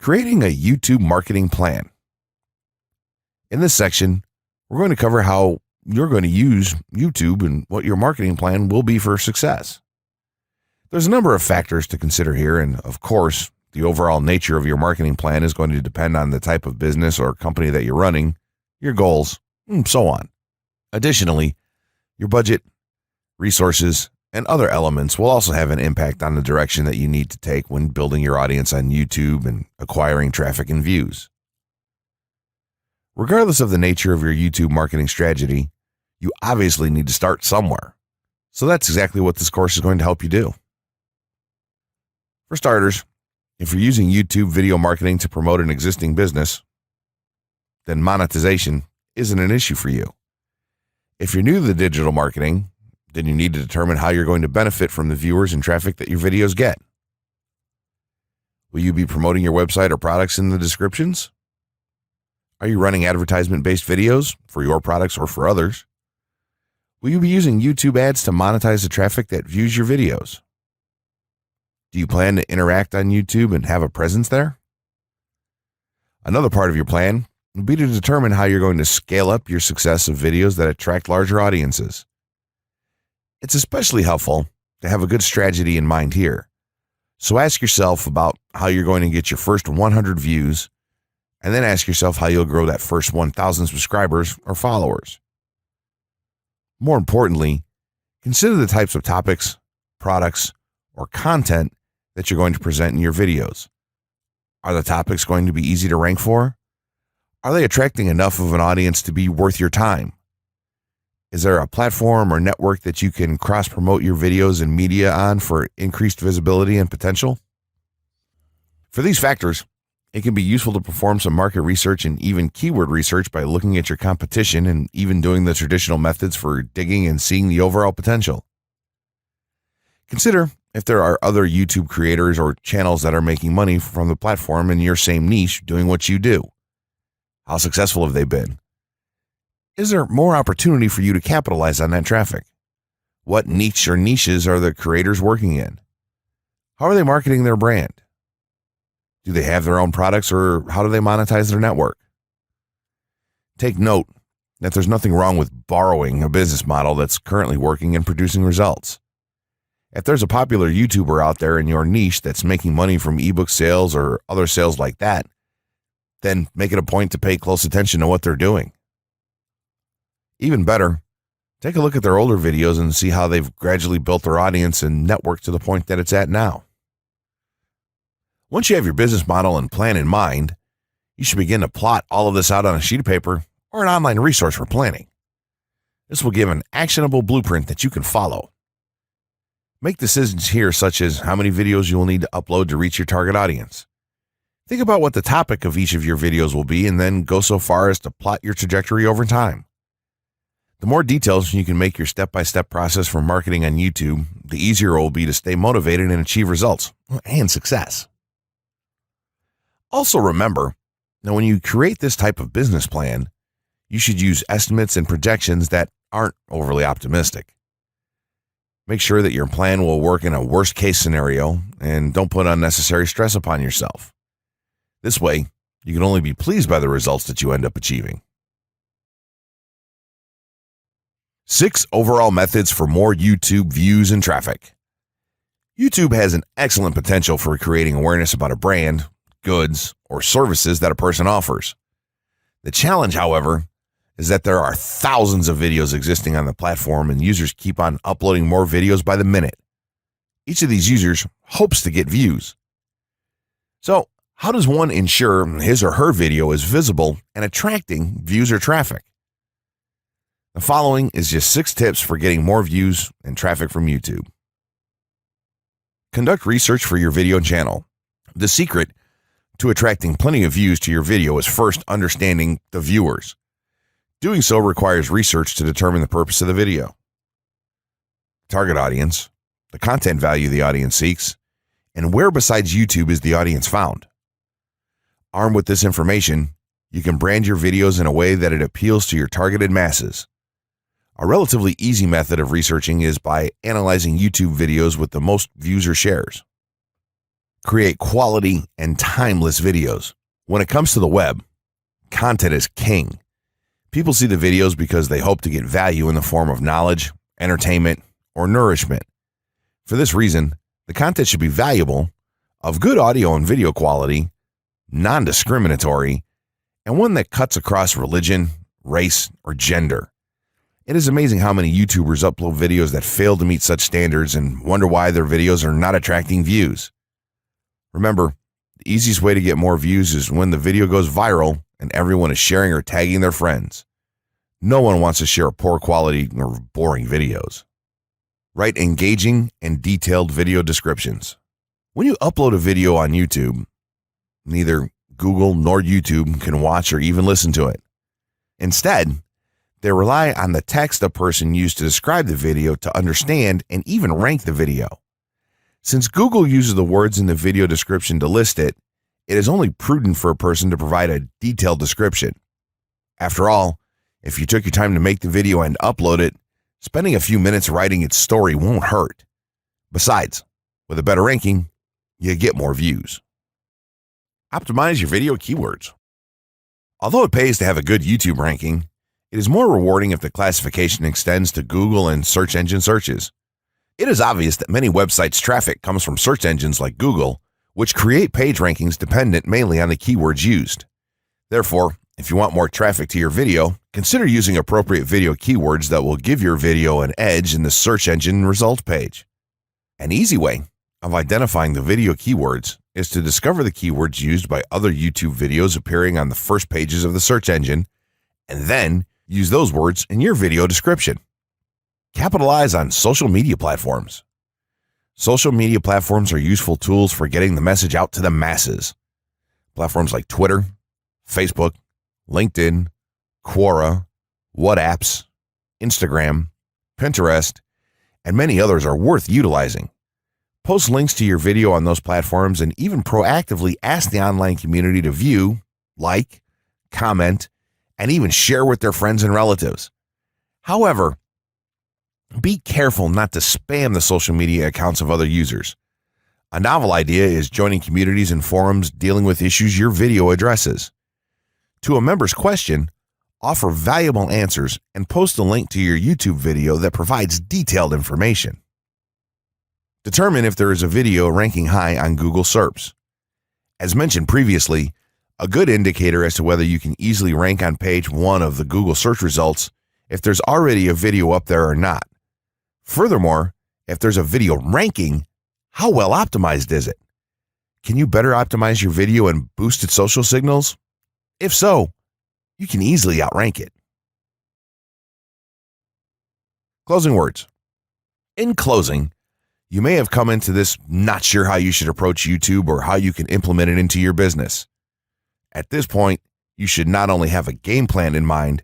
Creating a YouTube marketing plan. In this section, we're going to cover how you're going to use YouTube and what your marketing plan will be for success. There's a number of factors to consider here, and of course, the overall nature of your marketing plan is going to depend on the type of business or company that you're running, your goals, and so on. Additionally, your budget, resources, and other elements will also have an impact on the direction that you need to take when building your audience on YouTube and acquiring traffic and views. Regardless of the nature of your YouTube marketing strategy, you obviously need to start somewhere. So that's exactly what this course is going to help you do. For starters, if you're using YouTube video marketing to promote an existing business, then monetization isn't an issue for you. If you're new to the digital marketing, then you need to determine how you're going to benefit from the viewers and traffic that your videos get. Will you be promoting your website or products in the descriptions? Are you running advertisement-based videos for your products or for others? Will you be using YouTube ads to monetize the traffic that views your videos? Do you plan to interact on YouTube and have a presence there? Another part of your plan would be to determine how you're going to scale up your success of videos that attract larger audiences. It's especially helpful to have a good strategy in mind here. So ask yourself about how you're going to get your first 100 views, and then ask yourself how you'll grow that first 1,000 subscribers or followers. More importantly, consider the types of topics, products, or content that you're going to present in your videos. Are the topics going to be easy to rank for? Are they attracting enough of an audience to be worth your time? Is there a platform or network that you can cross-promote your videos and media on for increased visibility and potential? For these factors, it can be useful to perform some market research and even keyword research by looking at your competition and even doing the traditional methods for digging and seeing the overall potential. Consider if there are other YouTube creators or channels that are making money from the platform in your same niche doing what you do. How successful have they been? Is there more opportunity for you to capitalize on that traffic? What niche or niches are the creators working in? How are they marketing their brand? Do they have their own products, or how do they monetize their network? Take note that there's nothing wrong with borrowing a business model that's currently working and producing results. If there's a popular YouTuber out there in your niche that's making money from ebook sales or other sales like that, then make it a point to pay close attention to what they're doing. Even better, take a look at their older videos and see how they've gradually built their audience and network to the point that it's at now. Once you have your business model and plan in mind, you should begin to plot all of this out on a sheet of paper or an online resource for planning. This will give an actionable blueprint that you can follow. Make decisions here such as how many videos you will need to upload to reach your target audience. Think about what the topic of each of your videos will be and then go so far as to plot your trajectory over time. The more details you can make your step-by-step process for marketing on YouTube, the easier it will be to stay motivated and achieve results and success. Also remember that when you create this type of business plan, you should use estimates and projections that aren't overly optimistic. Make sure that your plan will work in a worst-case scenario and don't put unnecessary stress upon yourself. This way, you can only be pleased by the results that you end up achieving. 6 overall methods for more YouTube views and traffic. YouTube has an excellent potential for creating awareness about a brand, goods, or services that a person offers. The challenge, however, is that there are thousands of videos existing on the platform and users keep on uploading more videos by the minute. Each of these users hopes to get views. So, how does one ensure his or her video is visible and attracting views or traffic? The following is just 6 tips for getting more views and traffic from YouTube. Conduct research for your video channel. The secret to attracting plenty of views to your video is first understanding the viewers. Doing so requires research to determine the purpose of the video, target audience, the content value the audience seeks, and where besides YouTube is the audience found. Armed with this information, you can brand your videos in a way that it appeals to your targeted masses. A relatively easy method of researching is by analyzing YouTube videos with the most views or shares. Create quality and timeless videos. When it comes to the web, content is king. People see the videos because they hope to get value in the form of knowledge, entertainment, or nourishment. For this reason, the content should be valuable, of good audio and video quality, non-discriminatory, and one that cuts across religion, race, or gender. It is amazing how many YouTubers upload videos that fail to meet such standards and wonder why their videos are not attracting views. Remember, the easiest way to get more views is when the video goes viral and everyone is sharing or tagging their friends. No one wants to share poor quality or boring videos. Write engaging and detailed video descriptions. When you upload a video on YouTube, neither Google nor YouTube can watch or even listen to it. Instead, they rely on the text a person used to describe the video to understand and even rank the video. Since Google uses the words in the video description to list it, it is only prudent for a person to provide a detailed description. After all, if you took your time to make the video and upload it, spending a few minutes writing its story won't hurt. Besides, with a better ranking, you get more views. Optimize your video keywords. Although it pays to have a good YouTube ranking, it is more rewarding if the classification extends to Google and search engine searches. It is obvious that many websites' traffic comes from search engines like Google, which create page rankings dependent mainly on the keywords used. Therefore, if you want more traffic to your video, consider using appropriate video keywords that will give your video an edge in the search engine result page. An easy way of identifying the video keywords is to discover the keywords used by other YouTube videos appearing on the first pages of the search engine, and then use those words in your video description. Capitalize on social media platforms. Social media platforms are useful tools for getting the message out to the masses. Platforms like Twitter, Facebook, LinkedIn, Quora, WhatsApp, Instagram, Pinterest, and many others are worth utilizing. Post links to your video on those platforms and even proactively ask the online community to view, like, comment, and even share with their friends and relatives. However, be careful not to spam the social media accounts of other users. A novel idea is joining communities and forums dealing with issues your video addresses. To a member's question, offer valuable answers and post a link to your YouTube video that provides detailed information. Determine if there is a video ranking high on Google SERPs. As mentioned previously, a good indicator as to whether you can easily rank on page 1 of the Google search results if there's already a video up there or not. Furthermore, if there's a video ranking, how well optimized is it? Can you better optimize your video and boost its social signals? If so, you can easily outrank it. Closing words. In closing, you may have come into this not sure how you should approach YouTube or how you can implement it into your business. At this point, you should not only have a game plan in mind,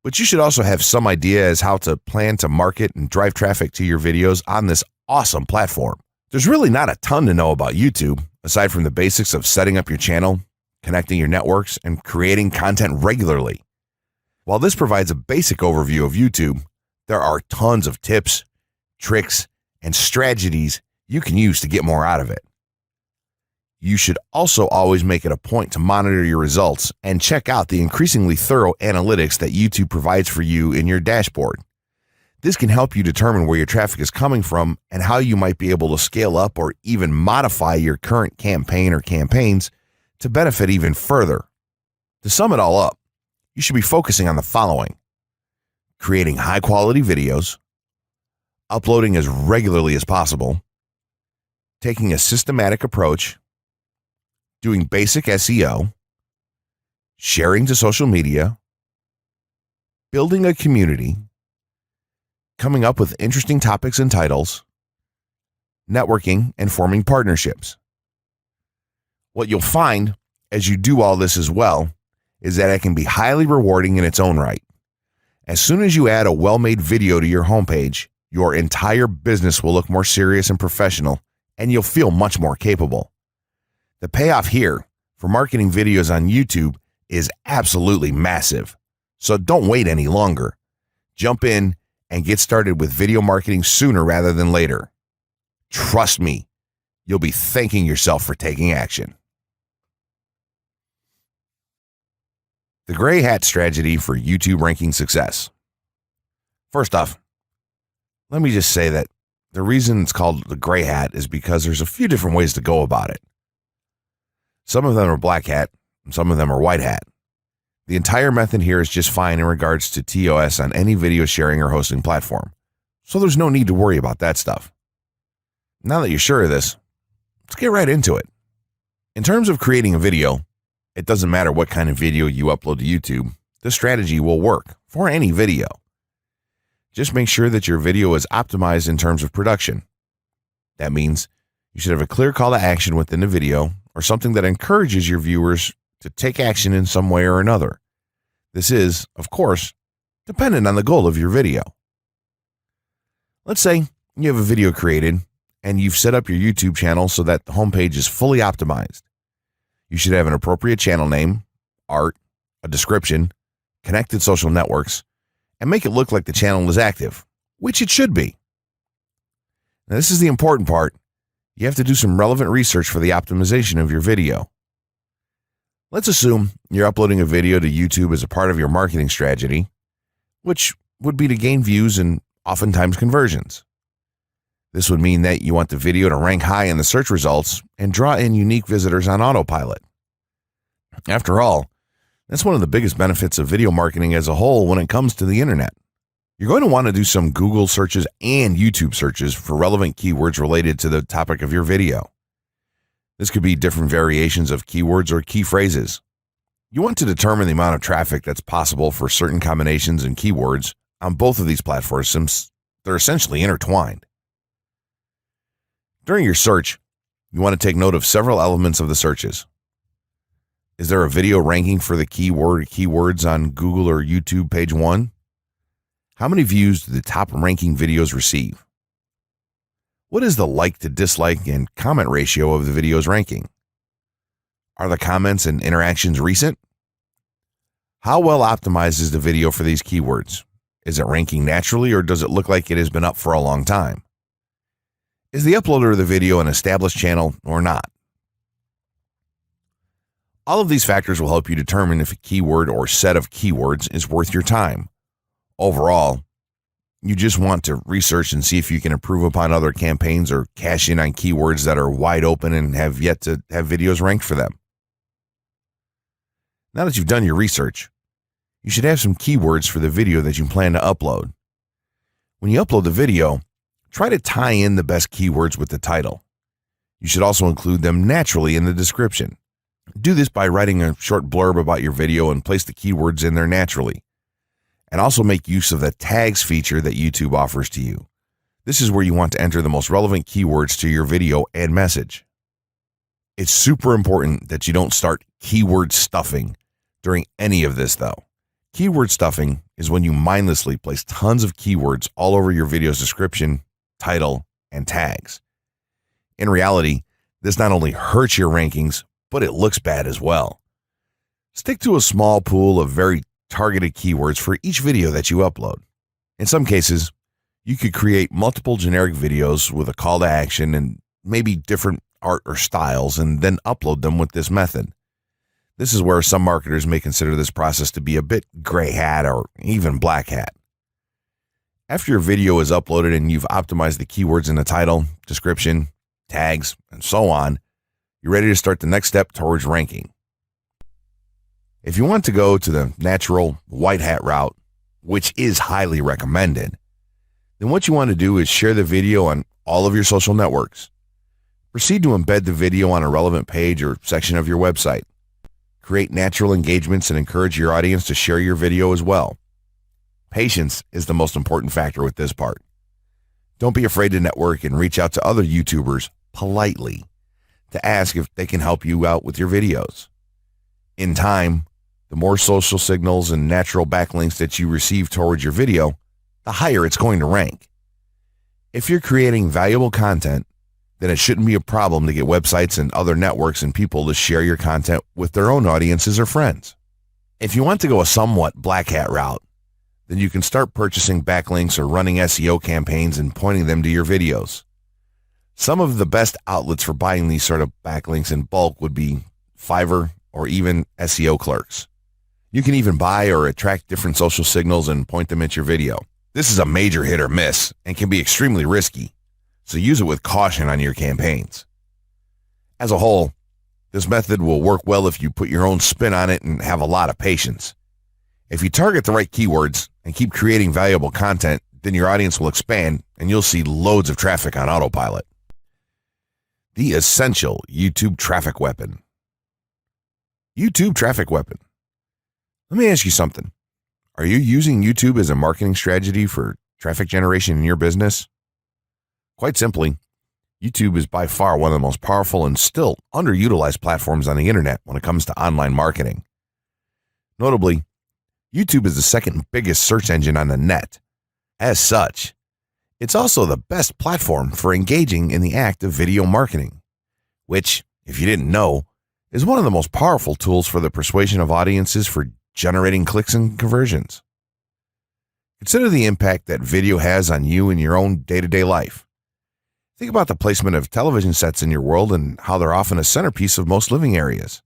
but you should also have some idea as how to plan to market and drive traffic to your videos on this awesome platform. There's really not a ton to know about YouTube, aside from the basics of setting up your channel, connecting your networks, and creating content regularly. While this provides a basic overview of YouTube, there are tons of tips, tricks, and strategies you can use to get more out of it. You should also always make it a point to monitor your results and check out the increasingly thorough analytics that YouTube provides for you in your dashboard. This can help you determine where your traffic is coming from and how you might be able to scale up or even modify your current campaign or campaigns to benefit even further. To sum it all up, you should be focusing on the following: creating high-quality videos, uploading as regularly as possible, taking a systematic approach, doing basic SEO, sharing to social media, building a community, coming up with interesting topics and titles, networking, and forming partnerships. What you'll find as you do all this as well is that it can be highly rewarding in its own right. As soon as you add a well-made video to your homepage, your entire business will look more serious and professional, and you'll feel much more capable. The payoff here for marketing videos on YouTube is absolutely massive. So don't wait any longer. Jump in and get started with video marketing sooner rather than later. Trust me, you'll be thanking yourself for taking action. The gray hat strategy for YouTube ranking success. First off, let me just say that the reason it's called the gray hat is because there's a few different ways to go about it. Some of them are black hat, and some of them are white hat. The entire method here is just fine in regards to TOS on any video sharing or hosting platform, so there's no need to worry about that stuff. Now that you're sure of this, let's get right into it. In terms of creating a video, it doesn't matter what kind of video you upload to YouTube, this strategy will work for any video. Just make sure that your video is optimized in terms of production. That means you should have a clear call to action within the video or something that encourages your viewers to take action in some way or another. This is, of course, dependent on the goal of your video. Let's say you have a video created and you've set up your YouTube channel so that the homepage is fully optimized. You should have an appropriate channel name, art, a description, connected social networks, and make it look like the channel is active, which it should be. Now, this is the important part. You have to do some relevant research for the optimization of your video. Let's assume you're uploading a video to YouTube as a part of your marketing strategy, which would be to gain views and oftentimes conversions. This would mean that you want the video to rank high in the search results and draw in unique visitors on autopilot. After all, that's one of the biggest benefits of video marketing as a whole when it comes to the internet. You're going to want to do some Google searches and YouTube searches for relevant keywords related to the topic of your video. This could be different variations of keywords or key phrases. You want to determine the amount of traffic that's possible for certain combinations and keywords on both of these platforms since they're essentially intertwined. During your search, you want to take note of several elements of the searches. Is there a video ranking for the keywords on Google or YouTube page 1? How many views do the top ranking videos receive? What is the like to dislike and comment ratio of the video's ranking? Are the comments and interactions recent? How well optimized is the video for these keywords? Is it ranking naturally or does it look like it has been up for a long time? Is the uploader of the video an established channel or not? All of these factors will help you determine if a keyword or set of keywords is worth your time. Overall, you just want to research and see if you can improve upon other campaigns or cash in on keywords that are wide open and have yet to have videos ranked for them. Now that you've done your research, you should have some keywords for the video that you plan to upload. When you upload the video, try to tie in the best keywords with the title. You should also include them naturally in the description. Do this by writing a short blurb about your video and place the keywords in there naturally. And also make use of the tags feature that YouTube offers to you. This is where you want to enter the most relevant keywords to your video and message. It's super important that you don't start keyword stuffing during any of this though. Keyword stuffing is when you mindlessly place tons of keywords all over your video's description, title, and tags. In reality, this not only hurts your rankings, but it looks bad as well. Stick to a small pool of very targeted keywords for each video that you upload. In some cases, you could create multiple generic videos with a call to action and maybe different art or styles and then upload them with this method. This is where some marketers may consider this process to be a bit gray hat or even black hat. After your video is uploaded and you've optimized the keywords in the title, description, tags, and so on, you're ready to start the next step towards ranking. If you want to go to the natural white hat route, which is highly recommended, then what you want to do is share the video on all of your social networks. Proceed to embed the video on a relevant page or section of your website. Create natural engagements and encourage your audience to share your video as well. Patience is the most important factor with this part. Don't be afraid to network and reach out to other YouTubers politely to ask if they can help you out with your videos. In time, the more social signals and natural backlinks that you receive towards your video, the higher it's going to rank. If you're creating valuable content, then it shouldn't be a problem to get websites and other networks and people to share your content with their own audiences or friends. If you want to go a somewhat black hat route, then you can start purchasing backlinks or running SEO campaigns and pointing them to your videos. Some of the best outlets for buying these sort of backlinks in bulk would be Fiverr or even SEO clerks. You can even buy or attract different social signals and point them at your video. This is a major hit or miss and can be extremely risky, so use it with caution on your campaigns. As a whole, this method will work well if you put your own spin on it and have a lot of patience. If you target the right keywords and keep creating valuable content, then your audience will expand and you'll see loads of traffic on autopilot. The essential YouTube traffic weapon. YouTube traffic weapon. Let me ask you something. Are you using YouTube as a marketing strategy for traffic generation in your business? Quite simply, YouTube is by far one of the most powerful and still underutilized platforms on the internet when it comes to online marketing. Notably, YouTube is the second biggest search engine on the net. As such, it's also the best platform for engaging in the act of video marketing, which, if you didn't know, is one of the most powerful tools for the persuasion of audiences for generating clicks and conversions. Consider the impact that video has on you in your own day-to-day life. Think about the placement of television sets in your world and how they're often a centerpiece of most living areas.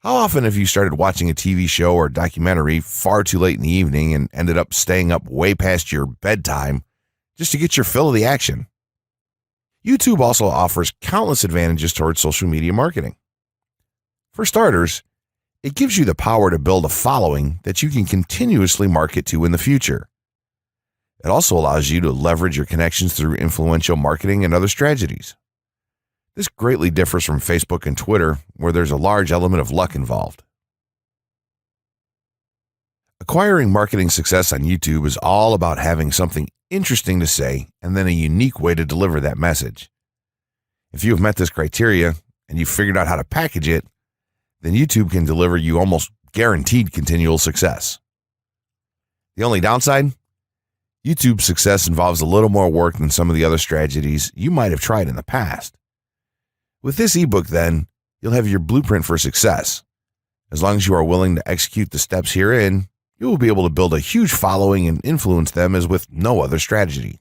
How often have you started watching a TV show or documentary far too late in the evening and ended up staying up way past your bedtime just to get your fill of the action? YouTube also offers countless advantages towards social media marketing. For starters, it gives you the power to build a following that you can continuously market to in the future. It also allows you to leverage your connections through influential marketing and other strategies. This greatly differs from Facebook and Twitter, where there's a large element of luck involved. Acquiring marketing success on YouTube is all about having something interesting to say and then a unique way to deliver that message. If you have met this criteria and you've figured out how to package it, then YouTube can deliver you almost guaranteed continual success. The only downside? YouTube's success involves a little more work than some of the other strategies you might have tried in the past. With this ebook, then, you'll have your blueprint for success. As long as you are willing to execute the steps herein, you will be able to build a huge following and influence them as with no other strategy.